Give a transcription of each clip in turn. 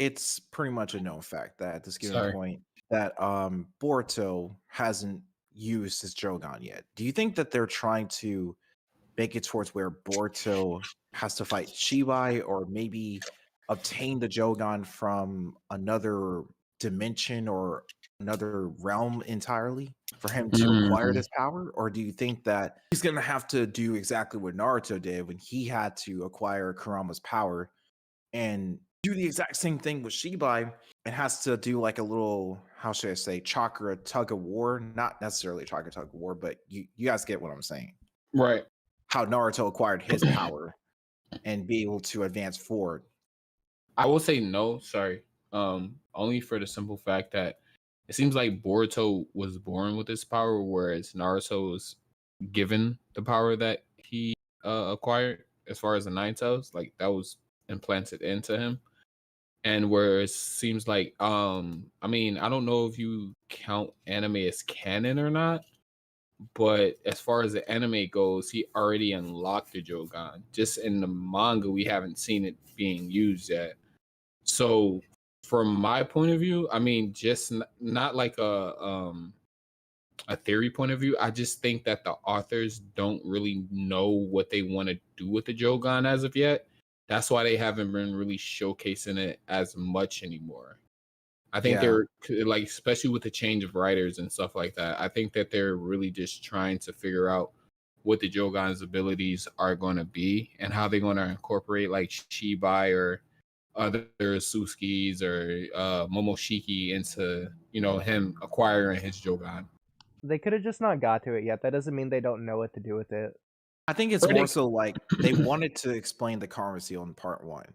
it's pretty much a known fact that at this given Sorry. point that Boruto hasn't used his Jogan yet. Do you think that they're trying to make it towards where Boruto has to fight Shibai or maybe obtain the Jogan from another dimension or another realm entirely for him to acquire Mm, this power? Or do you think that he's going to have to do exactly what Naruto did when he had to acquire Kurama's power and do the exact same thing with Shibai and has to do like a little, how should I say, chakra tug of war? Not necessarily chakra tug of war, but you guys get what I'm saying. right. How Naruto acquired his power and be able to advance forward. I will say no, sorry. Only for the simple fact that it seems like Boruto was born with this power, whereas Naruto was given the power that he acquired as far as the Nine Tails. Like that was implanted into him. And where it seems like, I mean, I don't know if you count anime as canon or not, but as far as the anime goes, he already unlocked the Jogan. Just in the manga, we haven't seen it being used yet. So, from my point of view, I mean, just not like a theory point of view. I just think that the authors don't really know what they want to do with the Jogan as of yet. That's why they haven't been really showcasing it as much anymore. I think Yeah. they're like, especially with the change of writers and stuff like that. I think that they're really just trying to figure out what the Jogan's abilities are going to be and how they're going to incorporate like Shibai or other Suskis or Momoshiki into, you know, him acquiring his Jogan. They could have just not got to it yet. That doesn't mean they don't know what to do with it. I think it's more so like they wanted to explain the Karma Seal in part 1.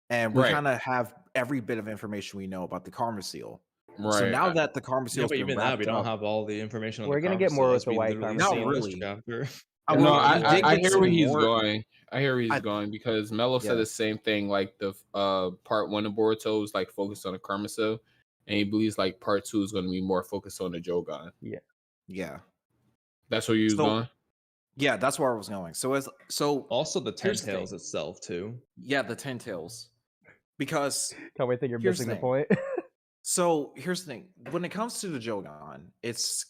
And we Right. kind of have every bit of information we know about the Karma Seal. Right. So now that the Karma Yeah, Seal's but been even that, we wrapped don't up, have all the information on We're the gonna Karma get more Seal with as the we white literally Karma see Seal. in this Not really. chapter. No, we did I get hear some where he's more. going. I hear where he's going because Mello said Yeah. the same thing. Like the part 1 of Boruto is like focused on the Karma Seal, and he believes like part 2 is going to be more focused on the Jogan. Yeah. That's where you was going. Yeah, that's where I was going. So Also the Ten here's the Tails thing. itself too. Yeah, the 10 tails. Because Tell me, I think you're here's missing the the thing. point. So here's the thing. When it comes to the Jogan, it's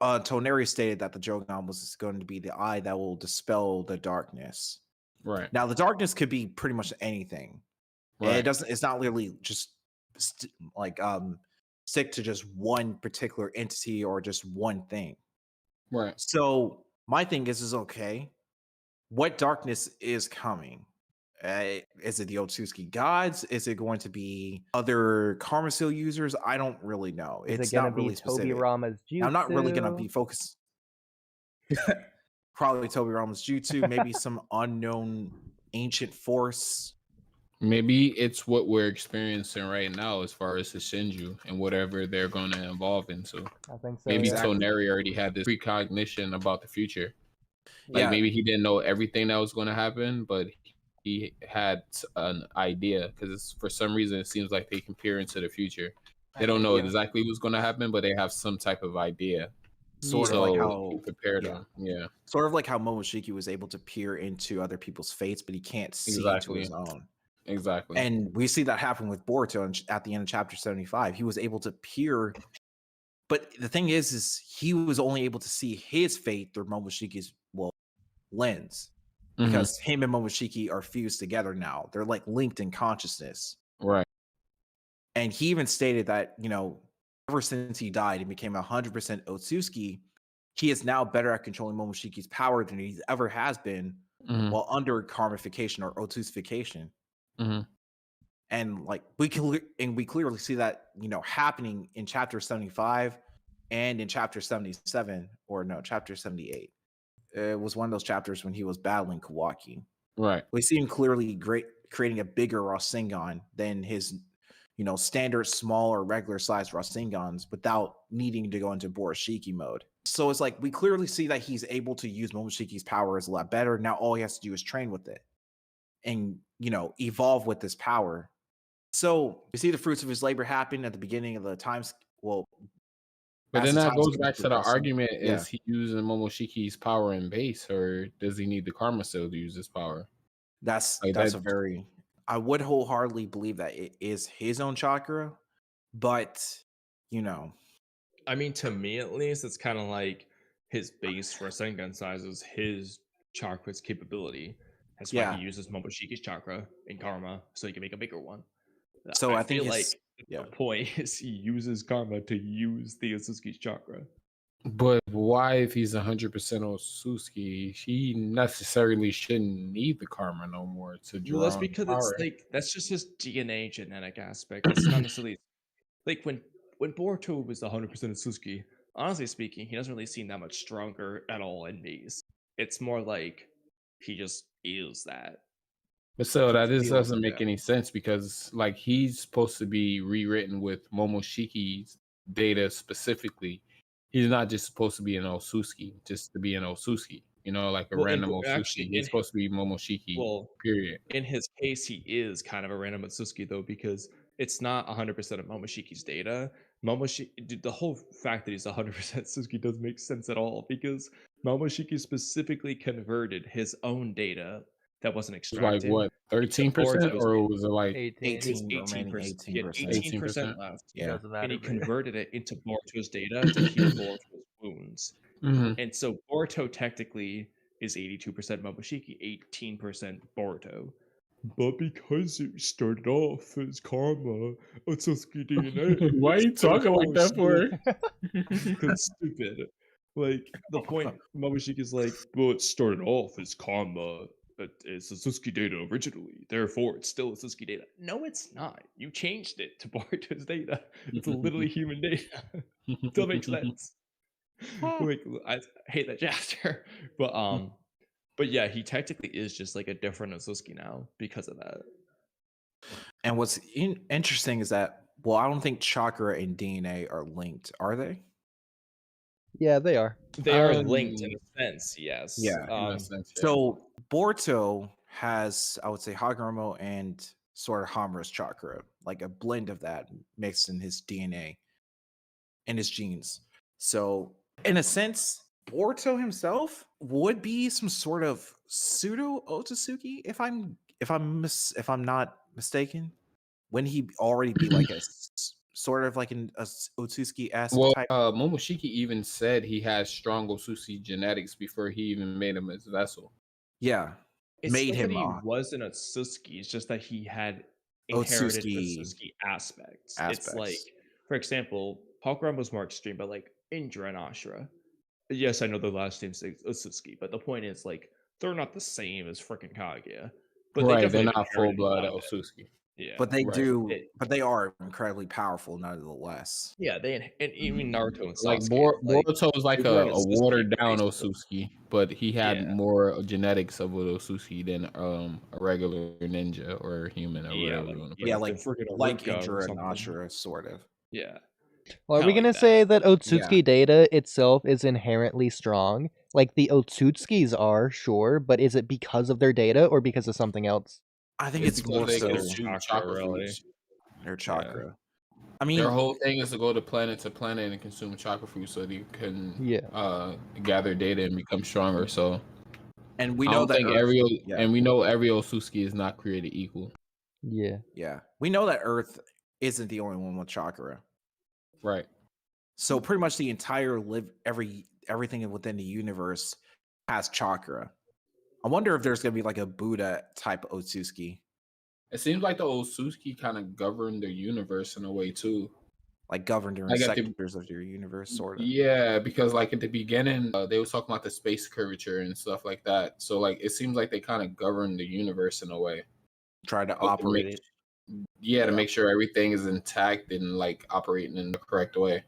Toneri stated that the Jogan was going to be the eye that will dispel the darkness. Right. Now the darkness could be pretty much anything. Right. It's not really just stick to just one particular entity or just one thing. Right. So my thing is okay. What darkness is coming? Is it the Otsutsuki gods? Is it going to be other Karma Seal users? I don't really know. Is It's it gonna not really be specific. Tobirama's jutsu? Now, I'm not really gonna be focused. Probably Tobirama's jutsu, maybe some unknown ancient force. Maybe it's what we're experiencing right now as far as the Shinju and whatever they're going to evolve into. I think so. Maybe yeah. Toneri already had this precognition about the future. Like Yeah. maybe he didn't know everything that was going to happen, but he had an idea because for some reason it seems like they can peer into the future. They don't know exactly what's going to happen, but they have some type of idea. Sort of like how he prepared them. Yeah. Sort of like how Momoshiki was able to peer into other people's fates, but he can't see into his own. Exactly. And we see that happen with Boruto at the end of chapter 75. He was able to peer, but the thing is he was only able to see his fate through Momoshiki's lens. Because him and Momoshiki are fused together now. They're like linked in consciousness. Right. And he even stated that, ever since he died and became 100% Otsutsuki, he is now better at controlling Momoshiki's power than he ever has been while under karmification or Otsutsufication. And like we clearly see that, happening in chapter 75 and in chapter 77, or no, chapter 78. It was one of those chapters when he was battling Kawaki. Right. We see him clearly creating a bigger Rasengan than his, standard small or regular sized Rasengans without needing to go into Borashiki mode. So it's like we clearly see that he's able to use Momoshiki's powers a lot better. Now all he has to do is train with it and, evolve with this power. So we see the fruits of his labor happen at the beginning of the times. But then that goes back to the argument: is he using Momoshiki's power in base, or does he need the Karma Seal to use his power? That's a very. I would wholeheartedly believe that it is his own chakra, but you know, I mean, to me at least, it's kind of like his base for Sengun size is his chakra's capability. That's why he yeah. uses Momoshiki's chakra in Karma, so he can make a bigger one. So I I think feel his like yeah. the point is he uses Karma to use the Otsutsuki's chakra. But why, if he's 100% Otsutsuki, he necessarily shouldn't need the karma no more to Well, draw that's on because it's power. like that's just his DNA genetic aspect. That's not necessarily like when Boruto was 100% Otsutsuki. Honestly speaking, he doesn't really seem that much stronger at all in these. It's more like he just is that. But still, He that just feels doesn't make that. any sense because, like, he's supposed to be rewritten with Momoshiki's data specifically. He's not just supposed to be an Otsutsuki, just to be an Otsutsuki. You know, like a Well, random actually, Otsutsuki. He's supposed to be Momoshiki. well, Period. in his case, he is kind of a random Otsutsuki though, because it's not 100% of Momoshiki's data. The whole fact that he's 100% Otsutsuki doesn't make sense at all because Momoshiki specifically converted his own data that wasn't It's like extracted what, into 13%, Boruto's or data. was it like 18. It's 18 remaining 18%. He had 18%. 18% 18%? left, Yeah. Doesn't matter. and he but- converted it into Boruto's data to heal Boruto's wounds. Mhm. And so Boruto technically is 82% Momoshiki, 18% Boruto. But because it started off as Karma, Otsutsuki DNA. Why are you talking like that for? Because stupid. Like, the point Momoshiki is like, well, it started off as Karma, but it's Otsutsuki data originally. Therefore, it's still Otsutsuki data. No, it's not. You changed it to Boruto's data. It's literally human data. Still makes sense. Like, I hate that chapter. But yeah, he technically is just like a different Otsutsuki now because of that. And what's interesting is that, well, I don't think chakra and DNA are linked, are they? Yeah, they are. They are linked in a sense, yes. Yeah, in that sense, yeah. So Boruto has, I would say, Hagoromo and sort of Hamura's chakra, like a blend of that mixed in his DNA and his genes. So in a sense, Boruto himself would be some sort of pseudo Otsutsuki, if I'm not mistaken. Wouldn't he already be like a sort of like a Otsutsuki-esque Well, type? Momoshiki even said he has strong Otsutsuki genetics before he even made him his vessel. Yeah, It's made not him that he wasn't a Otsutsuki, it's just that he had inherited Otsutsuki Otsutsuki aspects. It's like, for example, Hawkram was more extreme, but like Indra and Ashura. Yes, I know their last name's Otsutsuki, but the point is like they're not the same as freaking Kaguya. But they Right, they're definitely not full inherited a lot blood of it. Otsutsuki. Yeah. But they Right. but they are incredibly powerful nonetheless. Yeah, and even Naruto and Like Sasuke. Boruto was like they weren't a Otsutsuki, watered but down they Otsutsuki, but he had Yeah. more genetics of an Otsutsuki than a regular ninja or human or Yeah, whatever like, you want to put Yeah, it. like freaking like Aruka or Indra and something. Ashura, sort of. Yeah. Well, are we Kinda gonna like say that Otsutsuki Yeah. data itself is inherently strong? Like the Otsutskis are, sure, but is it because of their data or because of something else? I think It's it's because more they so consume chakra really. fruits. their chakra. I mean, Their whole thing is to go to planet and consume chakra fruit so they can gather data and become stronger. So and we I know don't that think Earth, and we know every Otsutsuki is not created equal. Yeah. we know that Earth isn't the only one with chakra. Right. So pretty much the entire everything within the universe has chakra. I wonder if there's gonna be like a Buddha type Otsutsuki, It seems like the Otsutsuki kind of govern the universe in a way too. like governed during Like at the- sectors of your universe, sort of. Yeah, because like at the beginning, they was talking about the space curvature and stuff like that. So like it seems like they kind of govern the universe in a way. Try to But to operate make- it. to make sure everything is intact and like operating in the correct way.